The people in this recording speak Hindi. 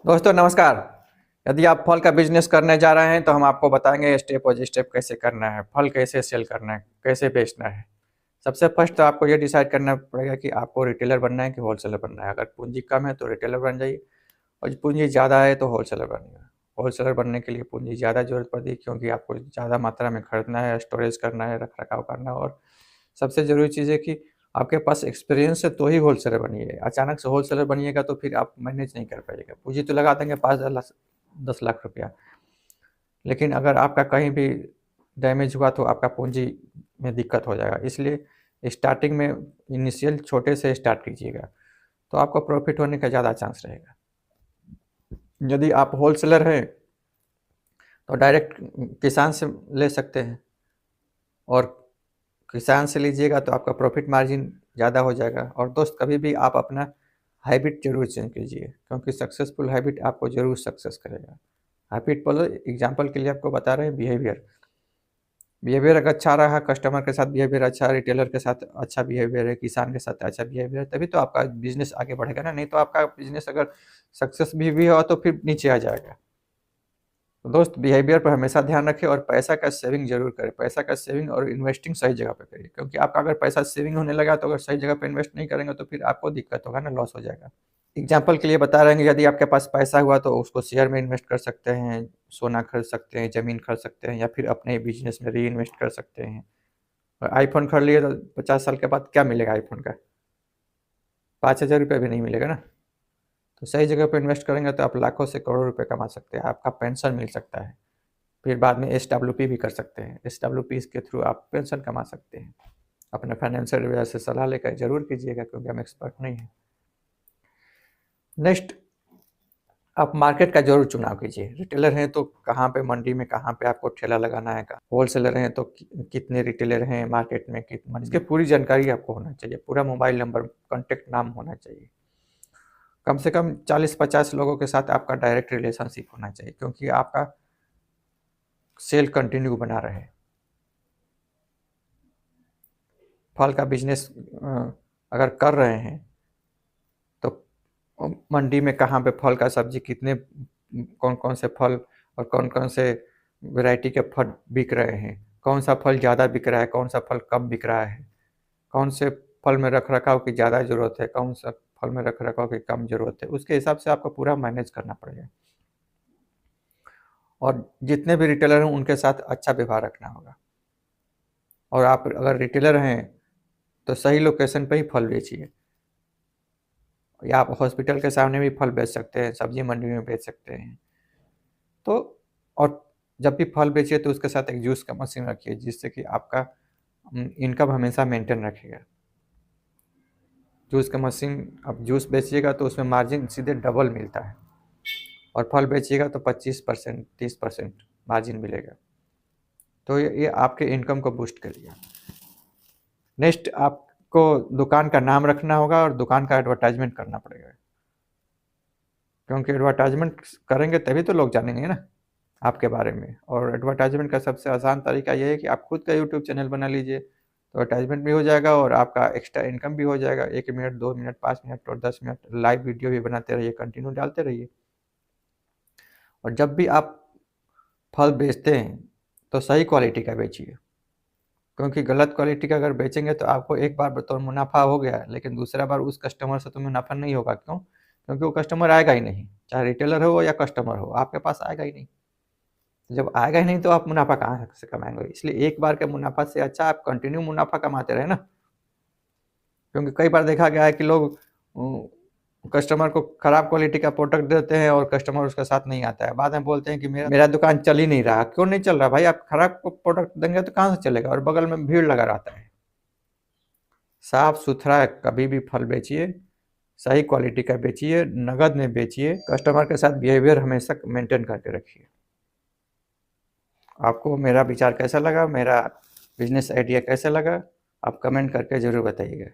दोस्तों नमस्कार। यदि आप फल का बिजनेस करने जा रहे हैं तो हम आपको बताएंगे स्टेप बाय स्टेप कैसे करना है, फल कैसे सेल करना है, कैसे बेचना है। सबसे फर्स्ट तो आपको ये डिसाइड करना पड़ेगा कि आपको रिटेलर बनना है कि होलसेलर बनना है। अगर पूंजी कम है तो रिटेलर बन जाइए और पूंजी ज़्यादा है तो होलसेलर बनिए। होलसेलर बनने के लिए पूंजी ज़्यादा ज़रूरत पड़ती है क्योंकि आपको ज़्यादा मात्रा में खरीदना है, स्टोरेज करना है, रख रखाव करना है और सबसे ज़रूरी चीज़ है कि आपके पास एक्सपीरियंस है तो ही होलसेलर बनिए। अचानक से होलसेलर बनिएगा तो फिर आप मैनेज नहीं कर पाइएगा। पूँजी तो लगा देंगे 5-10 लाख रुपया, लेकिन अगर आपका कहीं भी डैमेज हुआ तो आपका पूँजी में दिक्कत हो जाएगा। इसलिए स्टार्टिंग में इनिशियल छोटे से स्टार्ट कीजिएगा, तो आपको प्रॉफ़िट होने का ज़्यादा चांस रहेगा। यदि आप होलसेलर हैं, तो डायरेक्ट किसान से ले सकते हैं और किसान से लीजिएगा तो आपका प्रॉफिट मार्जिन ज़्यादा हो जाएगा। और दोस्त कभी भी आप अपना हैबिट जरूर चेंज कीजिए क्योंकि सक्सेसफुल हैबिट आपको जरूर सक्सेस करेगा। हैबिट बोलो, एग्जांपल के लिए आपको बता रहे हैं बिहेवियर। बिहेवियर अगर अच्छा रहा, कस्टमर के साथ बिहेवियर अच्छा, रिटेलर के साथ अच्छा बिहेवियर है, किसान के साथ अच्छा बिहेवियर है, तभी तो आपका बिजनेस आगे बढ़ेगा ना। नहीं तो आपका बिजनेस अगर सक्सेस भी हो तो फिर नीचे आ जाएगा। तो दोस्त बिहेवियर पर हमेशा ध्यान रखें और पैसा का सेविंग जरूर करें। पैसा का सेविंग और इन्वेस्टिंग सही जगह पे करिए क्योंकि आपका अगर पैसा सेविंग होने लगा तो अगर सही जगह पे इन्वेस्ट नहीं करेंगे तो फिर आपको दिक्कत होगा ना, लॉस हो जाएगा। एग्जाम्पल के लिए बता रहे हैं, यदि आपके पास पैसा हुआ तो उसको शेयर में इन्वेस्ट कर सकते हैं, सोना खरीद सकते हैं, ज़मीन खरीद सकते हैं या फिर अपने बिजनेस में री इन्वेस्ट कर सकते हैं। और आईफोन खरीद लिए तो 50 साल के बाद क्या मिलेगा आईफोन का? 5,000 रुपये भी नहीं मिलेगा ना। तो सही जगह पर इन्वेस्ट करेंगे तो आप लाखों से करोड़ों रुपये कमा सकते हैं, आपका पेंशन मिल सकता है। फिर बाद में SWP भी कर सकते हैं। SWP के थ्रू आप पेंशन कमा सकते हैं। अपने फाइनेंशियल एडवाइजर से सलाह लेकर जरूर कीजिएगा क्योंकि हम एक्सपर्ट नहीं हैं। नेक्स्ट, आप मार्केट का जरूर चुनाव कीजिए। रिटेलर हैं तो कहाँ पे मंडी में कहाँ पे आपको ठेला लगाना है, होलसेलर हैं तो कितने रिटेलर हैं मार्केट में, कितना, इसकी पूरी जानकारी आपको होना चाहिए। पूरा मोबाइल नंबर, कॉन्टेक्ट नाम होना चाहिए। कम से कम 40-50 लोगों के साथ आपका डायरेक्ट रिलेशनशिप होना चाहिए क्योंकि आपका सेल कंटिन्यू बना रहे। फल का बिजनेस अगर कर रहे हैं तो मंडी में कहाँ पे फल का सब्जी, कितने कौन कौन से फल और कौन कौन से वैरायटी के फल बिक रहे हैं, कौन सा फल ज़्यादा बिक रहा है, कौन सा फल कम बिक रहा है, कौन से फल में रख रखाव की ज़्यादा ज़रूरत है, कौन सा फल में रख रखाव की कम ज़रूरत है, उसके हिसाब से आपको पूरा मैनेज करना पड़ेगा। और जितने भी रिटेलर हैं उनके साथ अच्छा व्यवहार रखना होगा। और आप अगर रिटेलर हैं तो सही लोकेशन पर ही फल बेचिए, या आप हॉस्पिटल के सामने भी फल बेच सकते हैं, सब्जी मंडी में बेच सकते हैं। तो और जब भी फल बेचिए तो उसके साथ एक जूस का मशीन रखिए जिससे कि आपका इनकम हमेशा मेंटेन रखेगा। जूस का मशीन, अब जूस बेचिएगा तो उसमें मार्जिन सीधे डबल मिलता है और फल बेचिएगा तो 25% 30% मार्जिन मिलेगा। तो ये आपके इनकम को बूस्ट करेगा। नेक्स्ट, आपको दुकान का नाम रखना होगा और दुकान का एडवर्टाइजमेंट करना पड़ेगा क्योंकि एडवर्टाइजमेंट करेंगे तभी तो लोग जानेंगे ना आपके बारे में। और एडवर्टाइजमेंट का सबसे आसान तरीका ये है कि आप खुद का यूट्यूब चैनल बना लीजिए, तो एडवर्टाइजमेंट भी हो जाएगा और आपका एक्स्ट्रा इनकम भी हो जाएगा। 1 मिनट, 2 मिनट, 5 मिनट और 10 मिनट लाइव वीडियो भी बनाते रहिए, कंटिन्यू डालते रहिए। और जब भी आप फल बेचते हैं तो सही क्वालिटी का बेचिए क्योंकि गलत क्वालिटी का अगर बेचेंगे तो आपको एक बार तो मुनाफा हो गया, लेकिन दूसरा बार उस कस्टमर से तो मुनाफा नहीं होगा। क्यों? क्योंकि वो कस्टमर आएगा ही नहीं, चाहे रिटेलर हो या कस्टमर हो, आपके पास आएगा ही नहीं। जब आएगा ही नहीं तो आप मुनाफा कहाँ से कमाएंगे? इसलिए एक बार के मुनाफा से अच्छा आप कंटिन्यू मुनाफा कमाते रहे ना। क्योंकि कई बार देखा गया है कि लोग कस्टमर को खराब क्वालिटी का प्रोडक्ट देते हैं और कस्टमर उसके साथ नहीं आता है। बाद में बोलते हैं कि मेरा दुकान चल ही नहीं रहा। क्यों नहीं चल रहा भाई? आप खराब प्रोडक्ट देंगे तो कहाँ से चलेगा? और बगल में भीड़ लगा रहता है। साफ सुथरा कभी भी फल बेचिए, सही क्वालिटी का बेचिए, नगद में बेचिए, कस्टमर के साथ बिहेवियर हमेशा मेंटेन करके रखिए। आपको मेरा विचार कैसा लगा, मेरा बिजनेस आइडिया कैसा लगा, आप कमेंट करके ज़रूर बताइएगा।